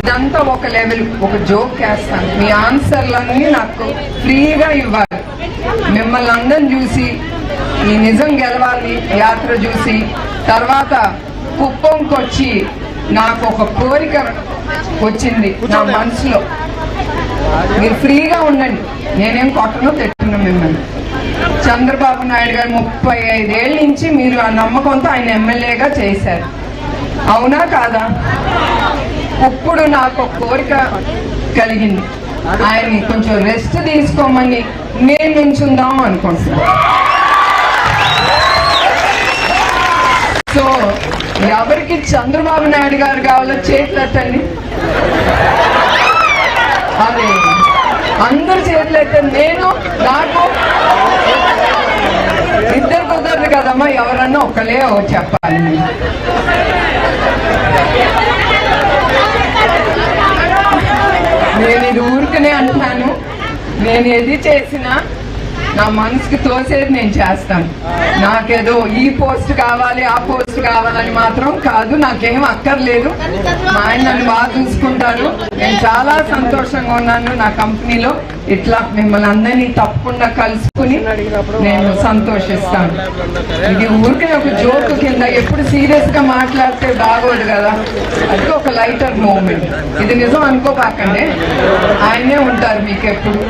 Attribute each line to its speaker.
Speaker 1: ఇదంతా ఒక లెవెల్, ఒక జోక్ వేస్తాను. మీ ఆన్సర్లన్నీ నాకు ఫ్రీగా ఇవ్వాలి. మిమ్మల్ని అందరిని చూసి ఈ నిజం గెలవాలి యాత్ర చూసి తర్వాత కుప్పంకి వచ్చి నాకు ఒక కోరిక వచ్చింది నా మనసులో. మీరు ఫ్రీగా ఉండండి, నేనేం కొట్టను తిట్టను మిమ్మల్ని. చంద్రబాబు నాయుడు గారు 35 ఏళ్ళ నుంచి మీరు ఆ నమ్మకంతో ఆయన ఎమ్మెల్యేగా చేశారు, అవునా కాదా? ఇప్పుడు నాకు ఒక కోరిక కలిగింది, ఆయన్ని కొంచెం రెస్ట్ తీసుకోమని నేను నుంచుందాం అనుకుంటున్నాను. సో ఎవరికి చంద్రబాబు నాయుడు గారు కావాలో చేతులు ఎత్తండి. అదే అందరు చేతులు ఎత్తండి. నేను నాకు ఇద్దరు కుదరదు కదమ్మా, ఎవరన్నా ఒకలే చెప్పాలి. నేను ఇది ఊరికనే అంటున్నాను, నేను ఏది చేసినా నా మనసుకి తోసేది నేను చేస్తాను. నాకేదో ఈ పోస్ట్ కావాలి ఆ పోస్ట్ కావాలని మాత్రం కాదు, నాకేం అక్కర్లేదు. మా ఆయన నన్ను బాగా చూసుకుంటారు, నేను చాలా సంతోషంగా ఉన్నాను. నా కంపెనీలో ఇట్లా మిమ్మల్ని అందరినీ తప్పకుండా కలుసుకుని నేను సంతోషిస్తాను. ఇది ఊరికి ఒక జోక్ కింద, ఎప్పుడు సీరియస్ గా మాట్లాడితే బాగోదు కదా, అది ఒక లైటర్ మూమెంట్. ఇది నిజం అనుకోపాకండి, ఆయనే ఉంటారు మీకు ఎప్పుడు.